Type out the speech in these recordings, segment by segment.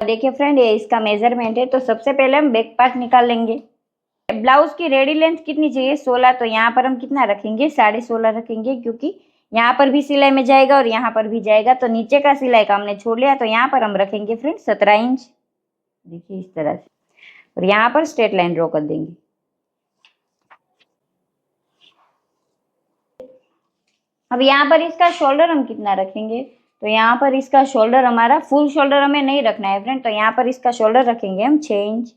देखिए फ्रेंड, ये इसका मेजरमेंट है। तो सबसे पहले हम बैक पार्ट निकाल लेंगे। ब्लाउज की रेडी लेंथ कितनी चाहिए? 16। तो यहाँ पर हम कितना रखेंगे? 16.5 रखेंगे, क्योंकि यहाँ पर भी सिलाई में जाएगा और यहाँ पर भी जाएगा। तो नीचे का सिलाई का हमने छोड़ लिया, तो यहाँ पर हम रखेंगे फ्रेंड 17 इंच। देखिए इस तरह से, और यहाँ पर स्ट्रेट लाइन ड्रॉ कर देंगे। अब यहाँ पर इसका शोल्डर हम कितना रखेंगे? तो यहाँ पर इसका शोल्डर हमारा फुल शोल्डर हमें नहीं रखना है फ्रेंड। तो यहाँ पर इसका शोल्डर रखेंगे हम 6 इंच।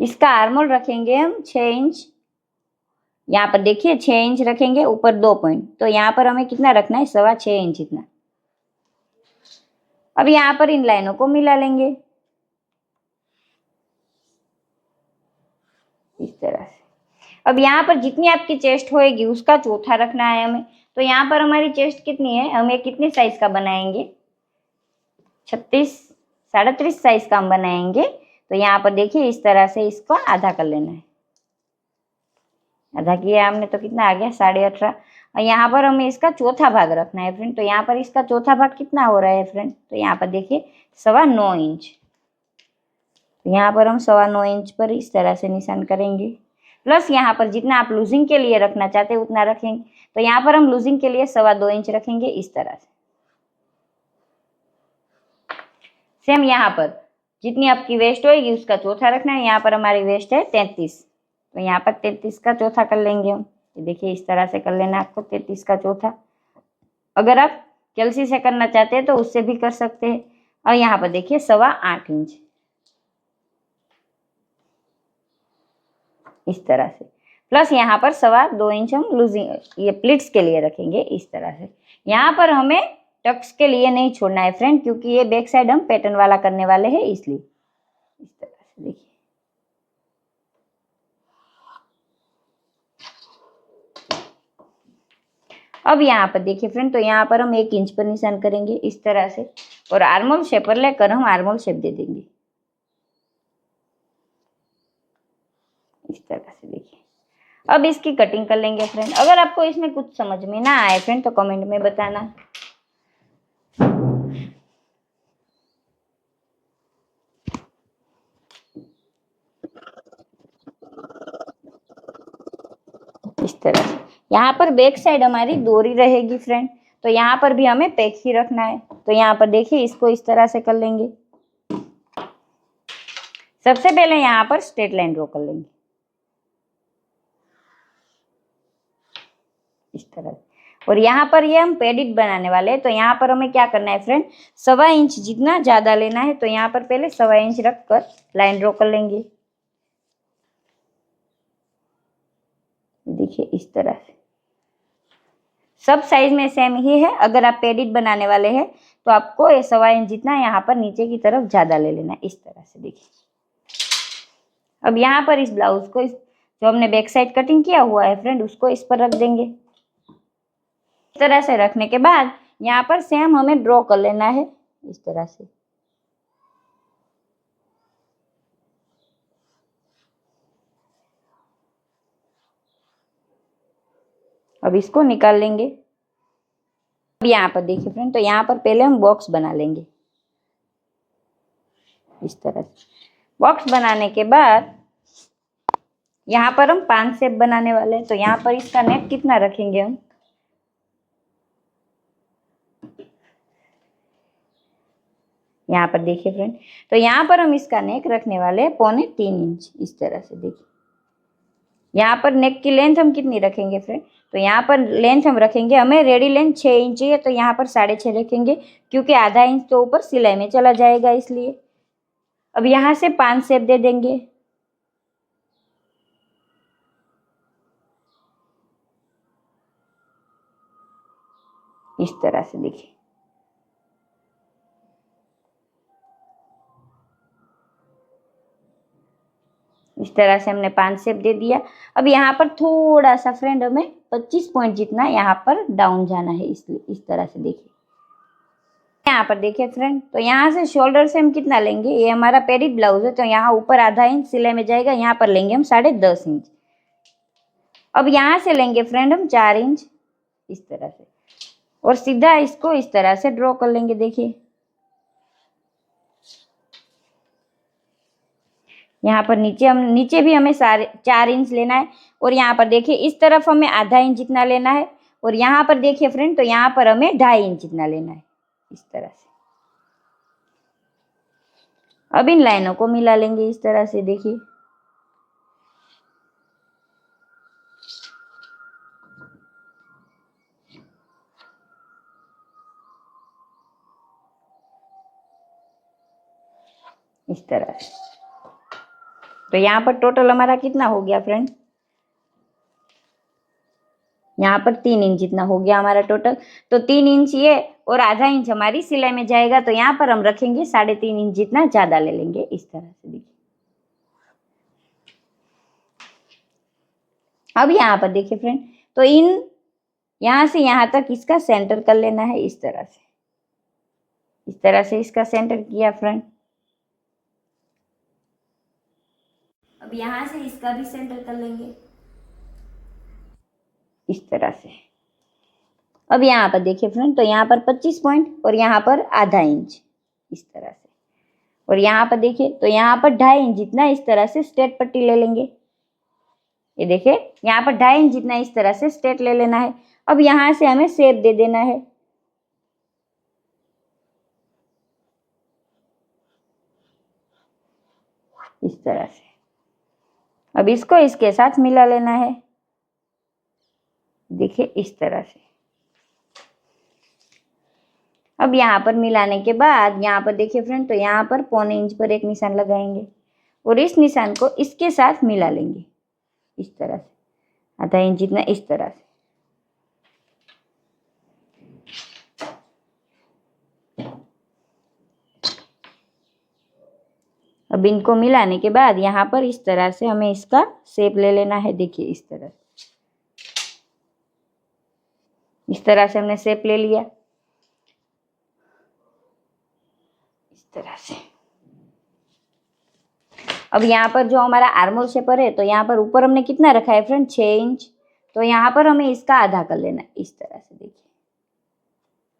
इसका आर्मोल रखेंगे हम 6 इंच। यहाँ पर देखिए 6 इंच रखेंगे, ऊपर 2 पॉइंट। तो यहाँ पर हमें कितना रखना है? 6.25 इंच इतना। अब यहाँ पर इन लाइनों को मिला लेंगे इस तरह से। अब यहाँ पर जितनी आपकी चेस्ट होएगी उसका चौथा रखना है हमें। तो यहाँ पर हमारी चेस्ट कितनी है? हमें कितने साइज का बनाएंगे? 36, 37 साइज का हम बनाएंगे। तो यहाँ पर देखिए इस तरह से इसको आधा कर लेना है। आधा किया हमने तो कितना आ गया? 18.5। और यहाँ पर हमें इसका चौथा भाग रखना है फ्रेंड। तो यहाँ पर इसका चौथा भाग कितना हो रहा है फ्रेंड? तो यहाँ पर देखिए 9.25 इंच। यहाँ पर हम 9.25 इंच पर इस तरह से निशान करेंगे। प्लस यहाँ पर जितना आप लूजिंग के लिए रखना चाहते हैं उतना रखेंगे। तो यहाँ पर हम लूजिंग के लिए 2.25 इंच रखेंगे इस तरह से। सेम यहाँ पर जितनी आपकी वेस्ट होगी उसका चौथा रखना है। यहाँ पर हमारी वेस्ट है 33। तो यहाँ पर 33 का चौथा कर लेंगे हम। देखिए इस तरह से कर लेना आपको 33 का चौथा। अगर आप कैल्सी से करना चाहते हैं तो उससे भी कर सकते हैं। और यहाँ पर देखिए 8.25 इंच इस तरह से। प्लस यहाँ पर 2.25 इंच हम लूजिंग ये प्लिट्स के लिए रखेंगे इस तरह से। यहाँ पर हमें टक्स के लिए नहीं छोड़ना है फ्रेंड, क्योंकि ये बैक साइड हम पैटर्न वाला करने वाले हैं, इसलिए इस तरह से देखिए। अब यहाँ पर देखिए फ्रेंड, तो यहाँ पर हम 1 इंच पर निशान करेंगे इस तरह से, और आर्मोल शेपर लेकर हम आर्मोल शेप दे देंगे इस तरह से। देखिए अब इसकी कटिंग कर लेंगे फ्रेंड। अगर आपको इसमें कुछ समझ में ना आए फ्रेंड तो कमेंट में बताना। इस तरह से यहाँ पर बैक साइड हमारी डोरी रहेगी फ्रेंड। तो यहाँ पर भी हमें पैक ही रखना है। तो यहाँ पर देखिए इसको इस तरह से कर लेंगे। सबसे पहले यहाँ पर स्ट्रेट लाइन ड्रॉ कर लेंगे इस तरह से। और यहाँ पर ये हम पेडिट बनाने वाले हैं। तो यहाँ पर हमें क्या करना है फ्रेंड? 1.25 इंच जितना ज्यादा लेना है। तो यहाँ पर पहले 1.25 इंच रखकर लाइन ड्रॉ कर लेंगे। देखिए इस तरह से सब साइज में सेम ही है। अगर आप पेडिट बनाने वाले हैं तो आपको 1.25 इंच जितना यहाँ पर नीचे की तरफ ज्यादा ले लेना है इस तरह से। देखिए अब यहाँ पर इस ब्लाउज को जो हमने बैक साइड कटिंग किया हुआ है फ्रेंड उसको इस पर रख देंगे। इस तरह से रखने के बाद यहाँ पर सेम हमें ड्रॉ कर लेना है इस तरह से। अब इसको निकाल लेंगे। अब यहाँ पर देखिए फ्रेंड, तो यहाँ पर पहले हम बॉक्स बना लेंगे इस तरह से। बॉक्स बनाने के बाद यहाँ पर हम 5 शेप बनाने वाले हैं। तो यहाँ पर इसका नेक कितना रखेंगे हम? यहाँ पर देखिए फ्रेंड, तो यहाँ पर हम इसका नेक रखने वाले हैं 3.25 इंच इस तरह से। देखिए यहाँ पर नेक की लेंथ हम कितनी रखेंगे फ्रेंड? तो यहाँ पर लेंथ हम रखेंगे, हमें रेडी लेंथ 6 इंच है। तो यहाँ पर 6.5 रखेंगे, क्योंकि आधा इंच तो ऊपर सिलाई में चला जाएगा इसलिए। अब यहाँ से 5 शेप दे देंगे इस तरह से। देखिए इस तरह से हमने 5 शेप दे दिया। अब यहाँ पर थोड़ा सा फ्रेंड हमें 25 पॉइंट जितना यहाँ पर डाउन जाना है, इसलिए इस तरह से। देखिए यहाँ पर देखिए फ्रेंड, तो यहाँ से शोल्डर से हम कितना लेंगे? ये हमारा पेडिट ब्लाउज है तो यहाँ ऊपर आधा इंच सिलाई में जाएगा। यहाँ पर लेंगे हम 10.5 इंच। अब यहाँ से लेंगे फ्रेंड हम 4 इंच इस तरह से। और सीधा इसको इस तरह से ड्रॉ कर लेंगे। देखिए यहाँ पर नीचे भी हमें 4 इंच लेना है, और यहाँ पर देखिए इस तरफ हमें आधा इंच जितना लेना है, और यहाँ पर देखिए फ्रेंड तो यहाँ पर हमें 2.5 इंच जितना लेना है, इस तरह से। अब इन लाइनों को मिला लेंगे इस तरह से। देखिए इस तरह से। तो यहाँ पर टोटल हमारा कितना हो गया फ्रेंड, यहाँ पर 3 इंच जितना हो गया हमारा टोटल। तो 3 इंच ये और आधा इंच हमारी सिलाई में जाएगा, तो यहाँ पर हम रखेंगे 3.5 इंच जितना ज्यादा ले लेंगे, इस तरह से। देखिए अब यहाँ पर देखिए फ्रेंड, तो यहाँ से यहाँ तक इसका सेंटर कर लेना है, इस तरह से। इस तरह से इसका सेंटर किया फ्रेंड। अब यहाँ से इसका भी सेंटर कर लेंगे इस तरह से। अब यहाँ पर देखिए फ्रेंड, तो यहाँ पर 25 पॉइंट और यहाँ पर आधा इंच, इस तरह से। और यहाँ पर देखिए तो यहाँ पर 2.5 इंच जितना इस तरह से स्ट्रेट पट्टी ले लेंगे। ये देखिए यहाँ पर 2.5 इंच जितना इस तरह से स्ट्रेट ले लेना है। अब यहाँ से हमें शेप दे देना है, इस तरह से। अब इसको इसके साथ मिला लेना है, देखिए इस तरह से। अब यहाँ पर मिलाने के बाद यहाँ पर देखिए फ्रेंड, तो यहाँ पर 1.25 इंच पर एक निशान लगाएंगे, और इस निशान को इसके साथ मिला लेंगे इस तरह से, आधा इंच जितना, इस तरह से। अब इनको मिलाने के बाद यहाँ पर इस तरह से हमें इसका शेप ले लेना है। देखिए इस तरह से, इस तरह से हमने शेप ले लिया, इस तरह से। अब यहाँ पर जो हमारा आर्मोल शेपर है, तो यहाँ पर ऊपर हमने कितना रखा है फ्रेंड, 6 इंच। तो यहाँ पर हमें इसका आधा कर लेना है, इस तरह से। देखिए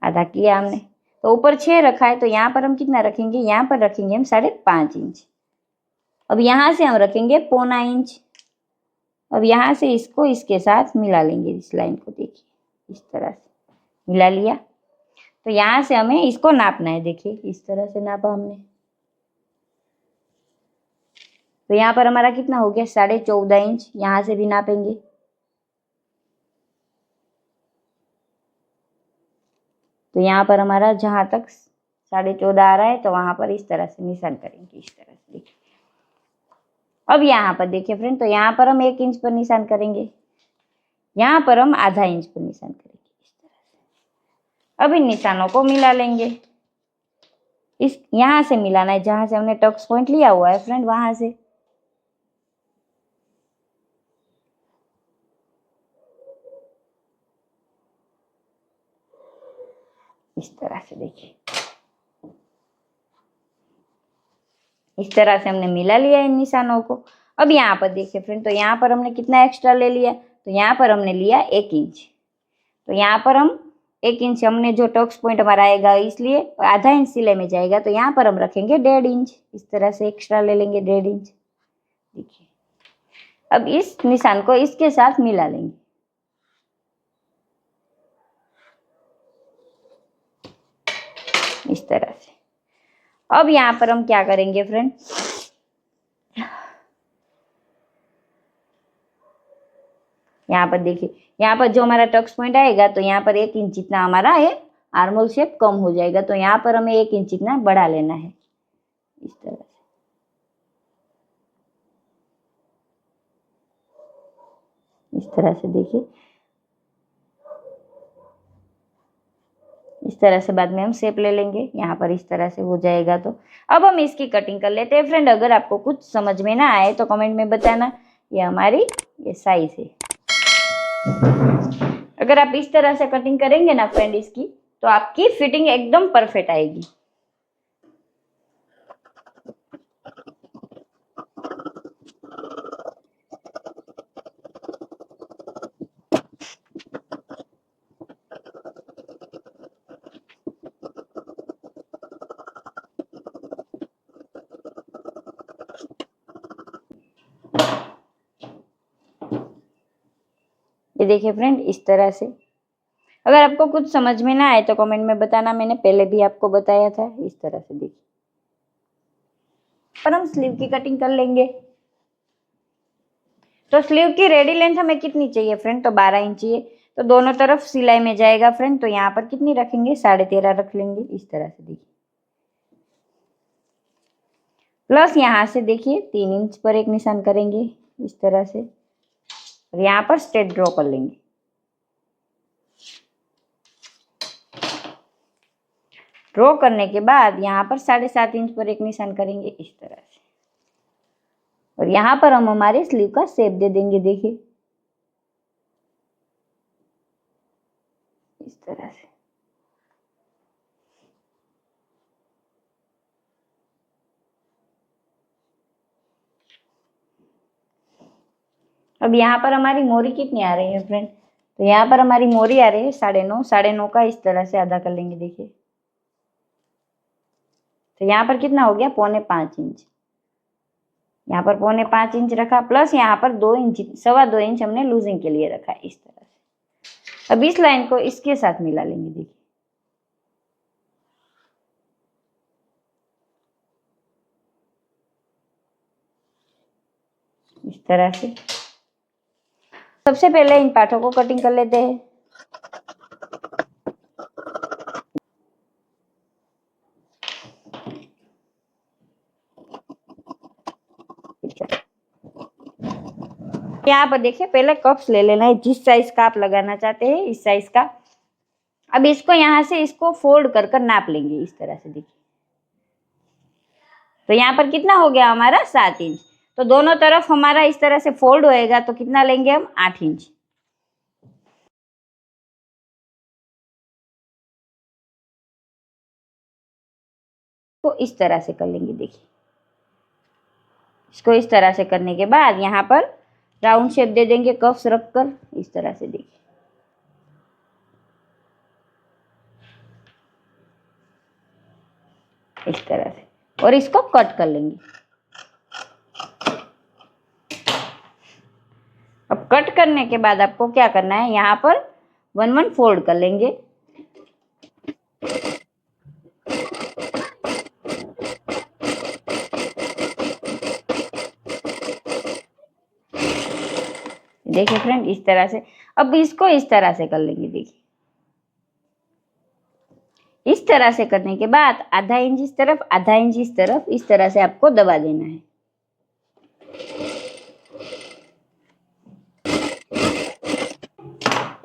आधा किया हमने, तो ऊपर 6 रखा है, तो यहाँ पर हम कितना रखेंगे, यहाँ पर रखेंगे हम 5.5 इंच। अब यहाँ से हम रखेंगे 0.25 इंच। अब यहाँ से इसको इसके साथ मिला लेंगे, इस लाइन को। देखिए इस तरह से मिला लिया। तो यहाँ से हमें इसको नापना है। देखिए इस तरह से नापा हमने, तो यहाँ पर हमारा कितना हो गया, 14.5 इंच। यहाँ से भी नापेंगे, तो यहाँ पर हमारा जहाँ तक 14.5 आ रहा है, तो वहां पर इस तरह से निशान करेंगे, इस तरह से। देखिए अब यहाँ पर देखिए फ्रेंड, तो यहाँ पर हम 1 इंच पर निशान करेंगे, यहाँ पर हम आधा इंच पर निशान करेंगे, इस तरह से। अब इन निशानों को मिला लेंगे, इस यहाँ से मिलाना है जहां से हमने टक्स पॉइंट लिया हुआ है फ्रेंड, वहां से। इस तरह से देखिए, इस तरह से हमने मिला लिया इन निशानों को। अब यहाँ पर देखिए फ्रेंड, तो यहाँ पर हमने कितना एक्स्ट्रा ले लिया, तो यहाँ पर हमने लिया 1 इंच। तो यहाँ पर हम 1 इंच हमने जो टक्स पॉइंट हमारा आएगा इसलिए, और आधा इंच सिलाई में जाएगा, तो यहाँ पर हम रखेंगे 1.5 इंच। इस तरह से एक्स्ट्रा ले लेंगे 1.5 इंच। देखिए अब इस निशान को इसके साथ मिला लेंगे, इस तरह से। अब यहाँ पर हम क्या करेंगे फ्रेंड, यहाँ पर देखिए, यहाँ पर जो हमारा टक्स पॉइंट आएगा, तो यहाँ पर 1 इंच जितना हमारा है आर्मोल शेप कम हो जाएगा, तो यहाँ पर हमें 1 इंच जितना बढ़ा लेना है, इस तरह से। इस तरह से देखिए, इस तरह से बाद में हम शेप ले लेंगे, यहाँ पर इस तरह से हो जाएगा। तो अब हम इसकी कटिंग कर लेते हैं फ्रेंड। अगर आपको कुछ समझ में ना आए तो कमेंट में बताना। ये हमारी ये साइज है। अगर आप इस तरह से कटिंग करेंगे ना फ्रेंड इसकी, तो आपकी फिटिंग एकदम परफेक्ट आएगी। ये देखिए फ्रेंड, इस तरह से। अगर आपको कुछ समझ में ना आए तो कमेंट में बताना, मैंने पहले भी आपको बताया था। इस तरह से देखिए। पर हम स्लीव की कटिंग कर लेंगे। तो स्लीव की रेडी लेंथ हमें कितनी चाहिए फ्रेंड? तो 12 इंच चाहिए। तो दोनों तरफ सिलाई में जाएगा फ्रेंड। तो यहाँ पर कितनी रखेंगे? 13.5 रख लेंगे। इस तरह से देखिए। प्लस यहाँ से देखिए 3 इंच पर एक निशान करेंगे इस तरह से, और यहाँ पर स्ट्रेट ड्रॉ कर लेंगे। ड्रॉ करने के बाद यहाँ पर 7.5 इंच पर एक निशान करेंगे इस तरह से, और यहाँ पर हम हमारे स्लीव का शेप दे देंगे। देखिए इस तरह से। अब यहाँ पर हमारी मोरी कितनी आ रही है फ्रेंड? तो यहाँ पर हमारी मोरी आ रही है 9.5। 9.5 का इस तरह से आधा कर लेंगे। देखिए तो यहाँ पर कितना हो गया? 4.25 इंच। यहाँ पर 4.25 इंच रखा, प्लस यहाँ पर 2 इंच, 2.25 इंच हमने लूजिंग के लिए रखा इस तरह से। अब इस लाइन को इसके साथ मिला लेंगे। देखिए इस तरह से। सबसे पहले इन पार्टों को कटिंग कर लेते हैं। यहाँ पर देखिए, पहले कप्स ले लेना है जिस साइज का आप लगाना चाहते हैं, इस साइज का। अब इसको यहाँ से इसको फोल्ड कर कर नाप लेंगे इस तरह से। देखिए तो यहाँ पर कितना हो गया हमारा? 7 इंच। तो दोनों तरफ हमारा इस तरह से फोल्ड होएगा तो कितना लेंगे हम? 8 इंच। तो इस तरह से कर लेंगे। देखिए इसको इस तरह से करने के बाद यहाँ पर राउंड शेप दे देंगे कप्स रख कर इस तरह से। देखिए इस तरह से, और इसको कट कर लेंगे। अब कट करने के बाद आपको क्या करना है? यहाँ पर 1-1 फोल्ड कर लेंगे। देखिए फ्रेंड इस तरह से। अब इसको इस तरह से कर लेंगे। देखिए इस तरह से करने के बाद आधा इंच इस तरफ, आधा इंच इस तरफ, इस तरह से आपको दबा देना है।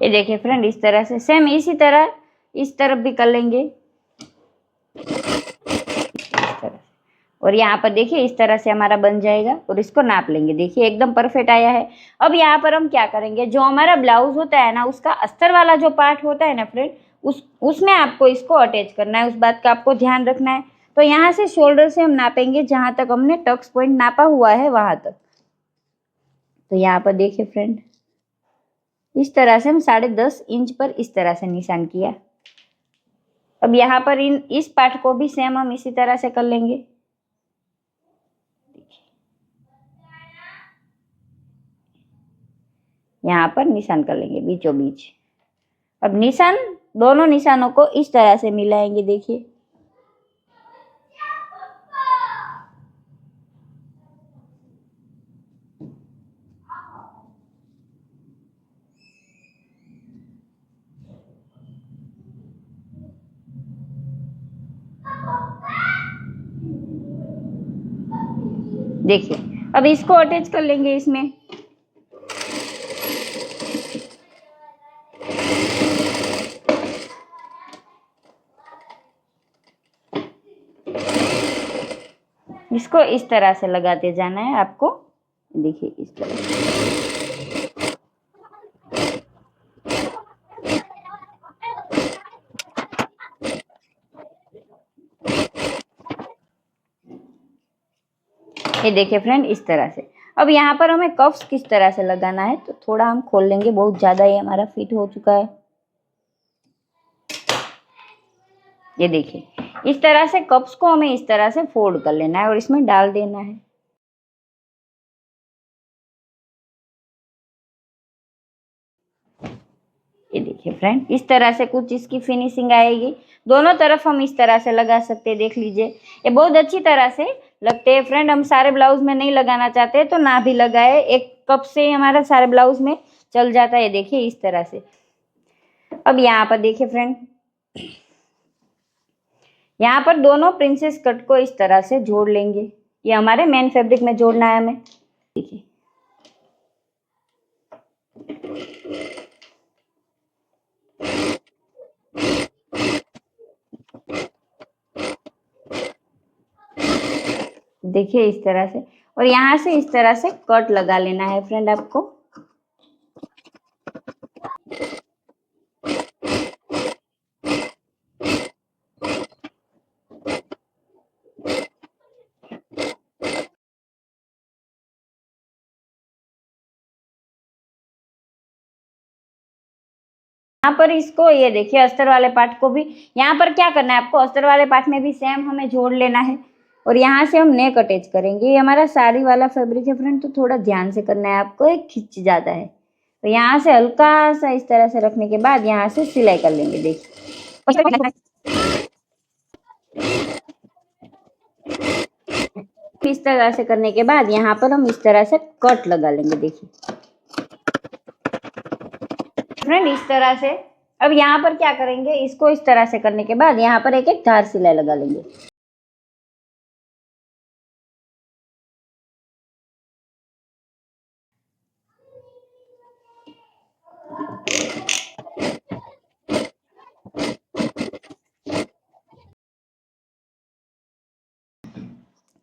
ये देखिए फ्रेंड इस तरह से। सेम इसी तरह इस तरफ भी कर लेंगे इस तरह। और यहाँ पर देखिए इस तरह से हमारा बन जाएगा, और इसको नाप लेंगे। देखिए एकदम परफेक्ट आया है। अब यहाँ पर हम क्या करेंगे? जो हमारा ब्लाउज होता है ना, उसका अस्तर वाला जो पार्ट होता है ना फ्रेंड, उसमें आपको इसको अटैच करना है। उस बात का आपको ध्यान रखना है। तो यहाँ से शोल्डर से हम नापेंगे जहां तक हमने टक्स पॉइंट नापा हुआ है वहां तक। तो यहाँ पर देखिए फ्रेंड इस तरह से हम 10.5 इंच पर इस तरह से निशान किया। अब यहाँ पर इस पार्ट को भी सेम हम इसी तरह से कर लेंगे। यहाँ पर निशान कर लेंगे बीचों बीच। अब निशान, दोनों निशानों को इस तरह से मिलाएंगे। देखिए देखिए अब इसको अटैच कर लेंगे इसमें। इसको इस तरह से लगाते जाना है आपको। देखिए इस तरह से। ये देखिए फ्रेंड इस तरह से। अब यहाँ पर हमें कफ्स किस तरह से लगाना है, तो थोड़ा हम खोल लेंगे। बहुत ज्यादा ये हमारा फिट हो चुका है। ये देखिए इस तरह से कप्स को हमें इस तरह से फोल्ड कर लेना है और इसमें डाल देना है। फ्रेंड, इस तरह से कुछ इसकी फिनिशिंग आएगी। दोनों तरफ हम इस तरह से लगा सकते हैं, देख लीजिए ये बहुत अच्छी तरह से लगते हैं फ्रेंड। हम सारे ब्लाउज में नहीं लगाना चाहते तो ना भी लगाए, एक कप से ही हमारा सारे ब्लाउज में चल जाता है। देखिए इस तरह से। अब यहाँ पर देखिए फ्रेंड, यहाँ पर दोनों प्रिंसेस कट को इस तरह से जोड़ लेंगे। ये हमारे मेन फैब्रिक में जोड़ना है हमें। देखिए देखिए इस तरह से, और यहाँ से इस तरह से कट लगा लेना है फ्रेंड आपको। यहाँ पर इसको ये देखिए अस्तर वाले पार्ट को भी यहाँ पर क्या करना है आपको, अस्तर वाले पार्ट में भी सेम हमें जोड़ लेना है और यहाँ से हम नेक अटैच करेंगे। ये हमारा साड़ी वाला फैब्रिक है फ्रेंड, तो थोड़ा ध्यान से करना है आपको, एक खिंच जाता है। तो यहाँ से हल्का सा इस तरह से रखने के बाद यहाँ से सिलाई कर लेंगे। देखिए इस तरह से करने के बाद यहाँ पर हम इस तरह से कट लगा लेंगे। देखिए फ्रेंड इस तरह से। अब यहाँ पर क्या करेंगे, इसको इस तरह से करने के बाद यहाँ पर एक एक धार सिलाई लगा लेंगे।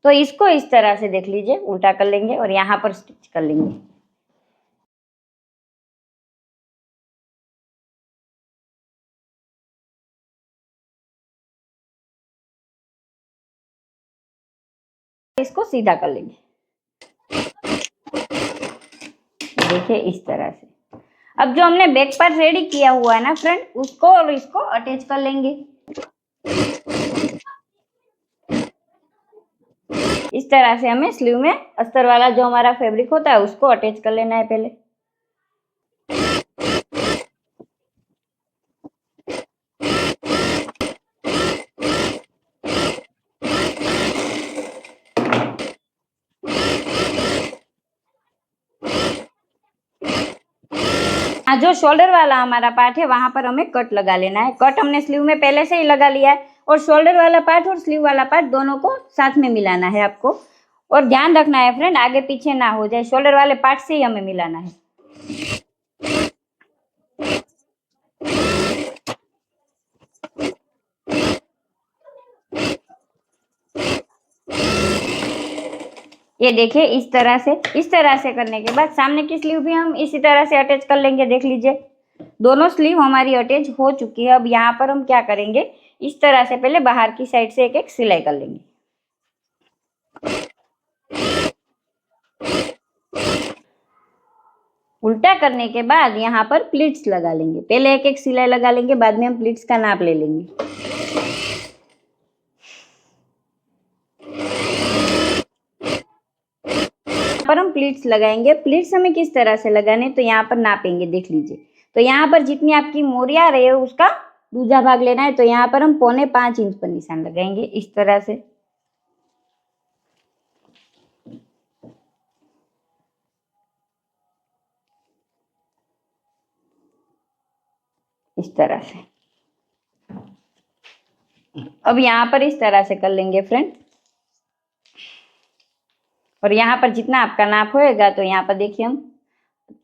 तो इसको इस तरह से देख लीजिए उल्टा कर लेंगे और यहाँ पर स्टिच कर लेंगे। इसको सीधा कर लेंगे। देखिए इस तरह से। अब जो हमने बैक पार्ट रेडी किया हुआ है ना फ्रेंड, उसको और इसको अटैच कर लेंगे। इस तरह से हमें स्लीव में अस्तर वाला जो हमारा फैब्रिक होता है उसको अटैच कर लेना है पहले। जो शोल्डर वाला हमारा पार्ट है वहां पर हमें कट लगा लेना है। कट हमने स्लीव में पहले से ही लगा लिया है और शोल्डर वाला पार्ट और स्लीव वाला पार्ट दोनों को साथ में मिलाना है आपको। और ध्यान रखना है फ्रेंड आगे पीछे ना हो जाए, शोल्डर वाले पार्ट से ही हमें मिलाना है। ये देखिए इस तरह से करने के बाद सामने की स्लीव भी हम इसी तरह से अटैच कर लेंगे। देख लीजिए दोनों स्लीव हमारी अटैच हो चुकी है। अब यहाँ पर हम क्या करेंगे, इस तरह से पहले बाहर की साइड से एक एक सिलाई कर लेंगे। उल्टा करने के बाद यहाँ पर प्लीट्स लगा लेंगे। पहले एक एक सिलाई लगा लेंगे, बाद में हम प्लीट्स का नाप ले लेंगे। पर हम प्लीट्स लगाएंगे। प्लीट्स हमें किस तरह से लगाने, तो यहाँ पर नापेंगे। देख लीजिए तो यहाँ पर जितनी आपकी मोरी आ रही है उसका दूसरा भाग लेना है। तो यहाँ पर हम 4.25 इंच पर निशान लगाएंगे इस तरह से। इस तरह से। अब यहाँ पर इस तरह से कर लेंगे फ्रेंड। और यहाँ पर जितना आपका नाप होएगा तो यहाँ पर देखिए हम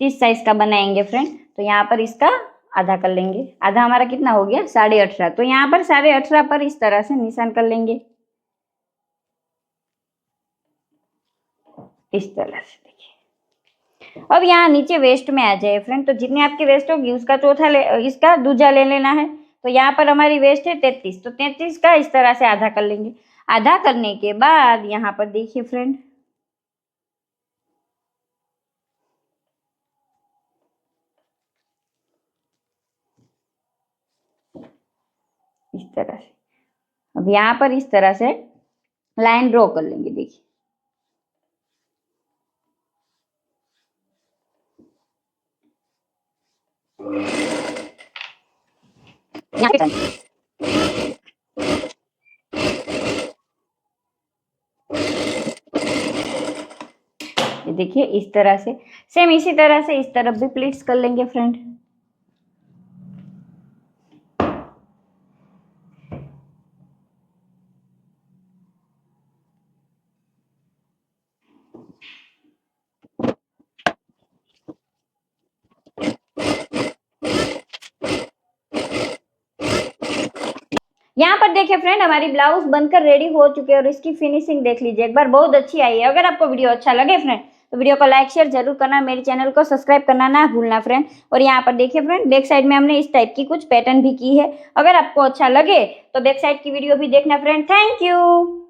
30 साइज का बनाएंगे फ्रेंड। तो यहाँ पर इसका आधा कर लेंगे। आधा हमारा कितना हो गया, 18.5। तो यहाँ पर 18.5 पर इस तरह से निशान कर लेंगे इस तरह से। देखिए अब यहाँ नीचे वेस्ट में आ जाए फ्रेंड, तो जितनी आपकी वेस्ट होगी उसका इसका दूजा ले लेना है। तो यहाँ पर हमारी वेस्ट है 33, तो 33 का इस तरह से आधा कर लेंगे। आधा करने के बाद यहाँ पर देखिए फ्रेंड इस तरह से। अब यहाँ पर इस तरह से लाइन ड्रॉ कर लेंगे। देखिए यहाँ पे turn। ये देखिए इस तरह से, सेम इसी तरह से इस तरफ भी प्लीट्स कर लेंगे फ्रेंड। यहाँ पर देखिए फ्रेंड हमारी ब्लाउज बनकर रेडी हो चुकी है और इसकी फिनिशिंग देख लीजिए एक बार, बहुत अच्छी आई है। अगर आपको वीडियो अच्छा लगे फ्रेंड तो वीडियो को लाइक शेयर जरूर करना, मेरे चैनल को सब्सक्राइब करना ना भूलना फ्रेंड। और यहाँ पर देखिए फ्रेंड बैक साइड में हमने इस टाइप की कुछ पैटर्न भी की है। अगर आपको अच्छा लगे तो बैक साइड की वीडियो भी देखना फ्रेंड। Thank you.